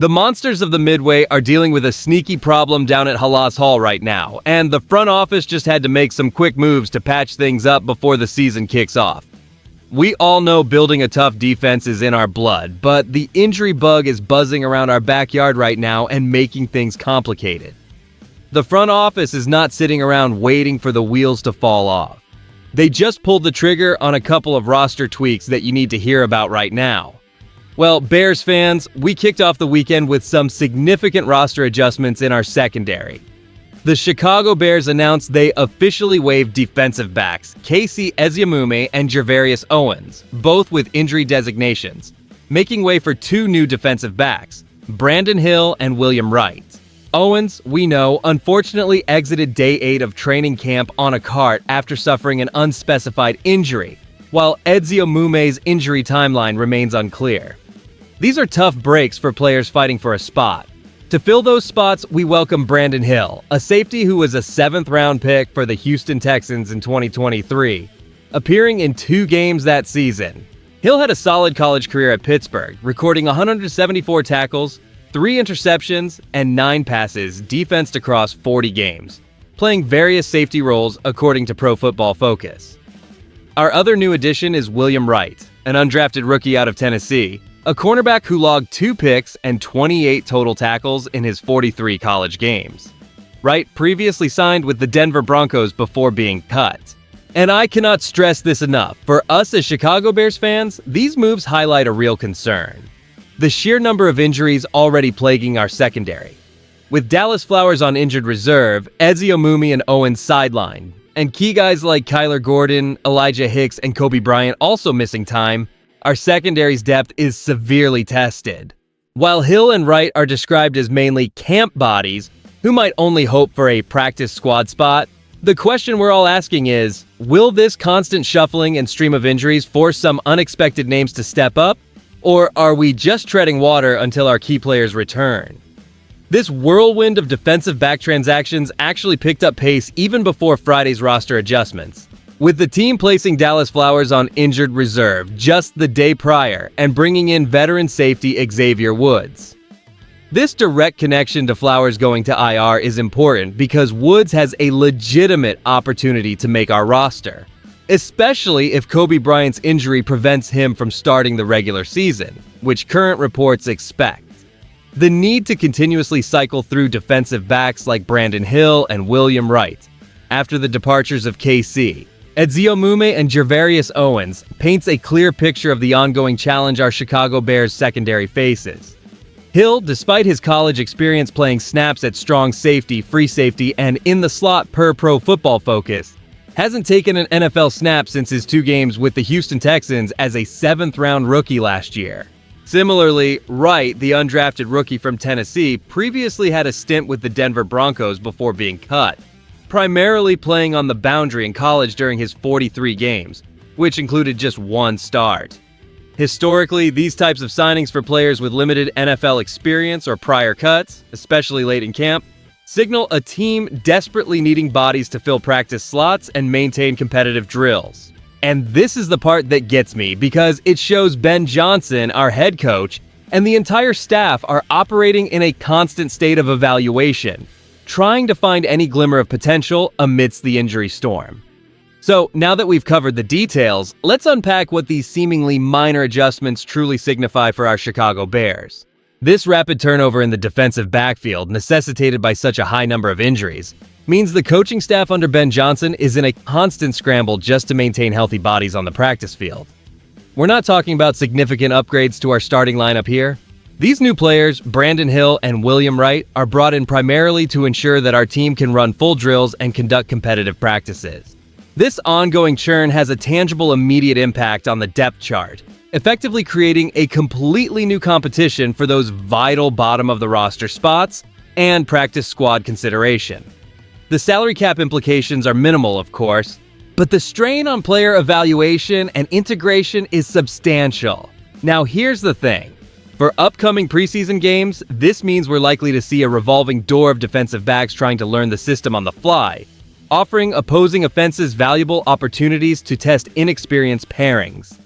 The monsters of the Midway are dealing with a sneaky problem down at Halas Hall right now, and the front office just had to make some quick moves to patch things up before the season kicks off. We all know building a tough defense is in our blood, but the injury bug is buzzing around our backyard right now and making things complicated. The front office is not sitting around waiting for the wheels to fall off. They just pulled the trigger on a couple of roster tweaks that you need to hear about right now. Well, Bears fans, we kicked off the weekend with some significant roster adjustments in our secondary. The Chicago Bears announced they officially waived defensive backs Casey Eziamume and Gervarius Owens, both with injury designations, making way for two new defensive backs, Brandon Hill and William Wright. Owens, we know, unfortunately exited day 8 of training camp on a cart after suffering an unspecified injury, while Eziamume's injury timeline remains unclear. These are tough breaks for players fighting for a spot. To fill those spots, we welcome Brandon Hill, a safety who was a 7th-round pick for the Houston Texans in 2023, appearing in 2 games that season. Hill had a solid college career at Pittsburgh, recording 174 tackles, 3 interceptions, and 9 passes defensed across 40 games, playing various safety roles according to Pro Football Focus. Our other new addition is William Wright, an undrafted rookie out of Tennessee, a cornerback who logged 2 picks and 28 total tackles in his 43 college games. Wright previously signed with the Denver Broncos before being cut. And I cannot stress this enough, for us as Chicago Bears fans, these moves highlight a real concern. The sheer number of injuries already plaguing our secondary. With Dallas Flowers on injured reserve, Eziamume and Owens sidelined, and key guys like Kyler Gordon, Elijah Hicks, and Kobe Bryant also missing time, our secondary's depth is severely tested. While Hill and Wright are described as mainly camp bodies, who might only hope for a practice squad spot, the question we're all asking is, will this constant shuffling and stream of injuries force some unexpected names to step up, or are we just treading water until our key players return? This whirlwind of defensive back transactions actually picked up pace even before Friday's roster adjustments, with the team placing Dallas Flowers on injured reserve just the day prior and bringing in veteran safety Xavier Woods. This direct connection to Flowers going to IR is important because Woods has a legitimate opportunity to make our roster, especially if Kobe Bryant's injury prevents him from starting the regular season, which current reports expect. The need to continuously cycle through defensive backs like Brandon Hill and William Wright after the departures of KC, Eziamume and Gervarius Owens paints a clear picture of the ongoing challenge our Chicago Bears secondary faces. Hill, despite his college experience playing snaps at strong safety, free safety, and in the slot per Pro Football Focus, hasn't taken an NFL snap since his 2 games with the Houston Texans as a 7th-round rookie last year. Similarly, Wright, the undrafted rookie from Tennessee, previously had a stint with the Denver Broncos before being cut, primarily playing on the boundary in college during his 43 games, which included just 1 start. Historically, these types of signings for players with limited NFL experience or prior cuts, especially late in camp, signal a team desperately needing bodies to fill practice slots and maintain competitive drills. And this is the part that gets me because it shows Ben Johnson, our head coach, and the entire staff are operating in a constant state of evaluation, trying to find any glimmer of potential amidst the injury storm. So, now that we've covered the details, let's unpack what these seemingly minor adjustments truly signify for our Chicago Bears. This rapid turnover in the defensive backfield, necessitated by such a high number of injuries, means the coaching staff under Ben Johnson is in a constant scramble just to maintain healthy bodies on the practice field. We're not talking about significant upgrades to our starting lineup here. These new players, Brandon Hill and William Wright, are brought in primarily to ensure that our team can run full drills and conduct competitive practices. This ongoing churn has a tangible immediate impact on the depth chart, effectively creating a completely new competition for those vital bottom-of-the-roster spots and practice squad consideration. The salary cap implications are minimal, of course, but the strain on player evaluation and integration is substantial. Now here's the thing. For upcoming preseason games, this means we're likely to see a revolving door of defensive backs trying to learn the system on the fly, offering opposing offenses valuable opportunities to test inexperienced pairings.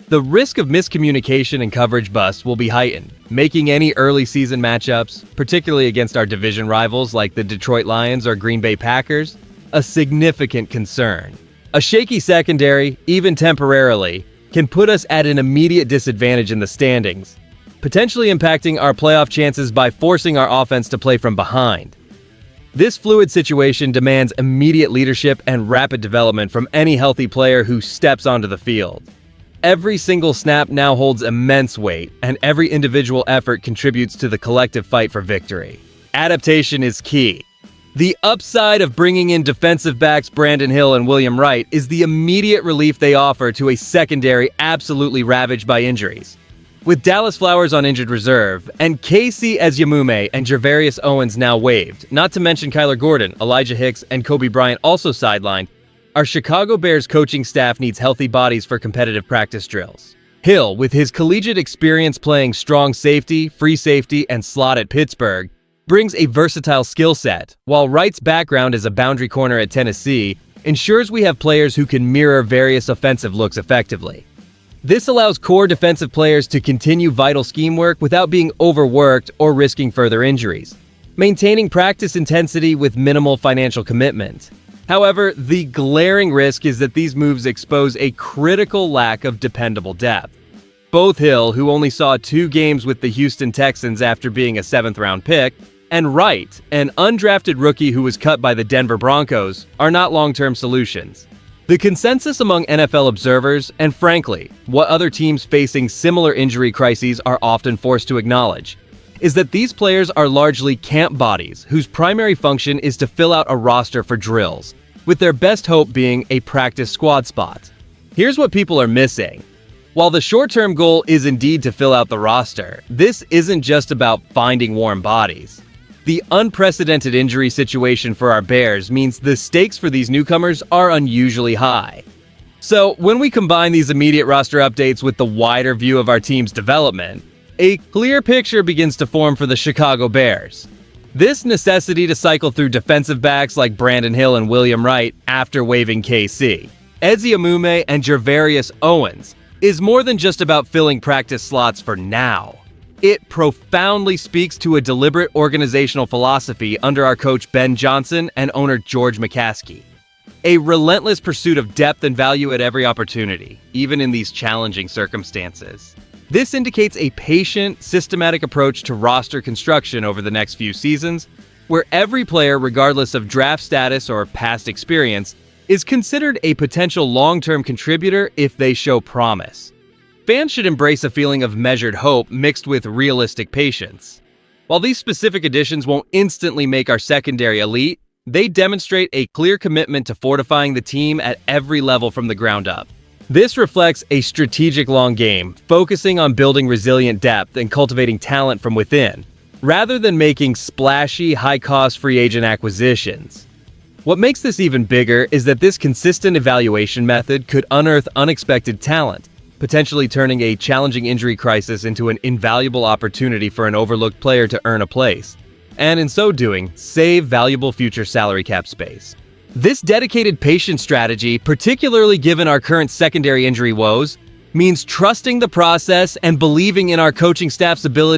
The risk of miscommunication and coverage bust will be heightened, making any early season matchups, particularly against our division rivals like the Detroit Lions or Green Bay Packers, a significant concern. A shaky secondary, even temporarily, can put us at an immediate disadvantage in the standings, potentially impacting our playoff chances by forcing our offense to play from behind. This fluid situation demands immediate leadership and rapid development from any healthy player who steps onto the field. Every single snap now holds immense weight, and every individual effort contributes to the collective fight for victory. Adaptation is key. The upside of bringing in defensive backs Brandon Hill and William Wright is the immediate relief they offer to a secondary absolutely ravaged by injuries. With Dallas Flowers on injured reserve, and Casey Eziamume and Gervarius Owens now waived, not to mention Kyler Gordon, Elijah Hicks, and Kobe Bryant also sidelined, our Chicago Bears coaching staff needs healthy bodies for competitive practice drills. Hill, with his collegiate experience playing strong safety, free safety, and slot at Pittsburgh, brings a versatile skill set, while Wright's background as a boundary corner at Tennessee ensures we have players who can mirror various offensive looks effectively. This allows core defensive players to continue vital scheme work without being overworked or risking further injuries, maintaining practice intensity with minimal financial commitment. However, the glaring risk is that these moves expose a critical lack of dependable depth. Both Hill, who only saw 2 games with the Houston Texans after being a 7th-round pick, and Wright, an undrafted rookie who was cut by the Denver Broncos, are not long-term solutions. The consensus among NFL observers, and frankly, what other teams facing similar injury crises are often forced to acknowledge, is that these players are largely camp bodies whose primary function is to fill out a roster for drills, with their best hope being a practice squad spot. Here's what people are missing. While the short-term goal is indeed to fill out the roster, this isn't just about finding warm bodies. The unprecedented injury situation for our Bears means the stakes for these newcomers are unusually high. So, when we combine these immediate roster updates with the wider view of our team's development, a clear picture begins to form for the Chicago Bears. This necessity to cycle through defensive backs like Brandon Hill and William Wright after waiving KC, Eziamume and Gervarius Owens, is more than just about filling practice slots for now. It profoundly speaks to a deliberate organizational philosophy under our coach Ben Johnson and owner George McCaskey. A relentless pursuit of depth and value at every opportunity, even in these challenging circumstances. This indicates a patient, systematic approach to roster construction over the next few seasons, where every player, regardless of draft status or past experience, is considered a potential long-term contributor if they show promise. Fans should embrace a feeling of measured hope mixed with realistic patience. While these specific additions won't instantly make our secondary elite, they demonstrate a clear commitment to fortifying the team at every level from the ground up. This reflects a strategic long game, focusing on building resilient depth and cultivating talent from within, rather than making splashy, high-cost free agent acquisitions. What makes this even bigger is that this consistent evaluation method could unearth unexpected talent, potentially turning a challenging injury crisis into an invaluable opportunity for an overlooked player to earn a place, and in so doing, save valuable future salary cap space. This dedicated patient strategy, particularly given our current secondary injury woes, means trusting the process and believing in our coaching staff's ability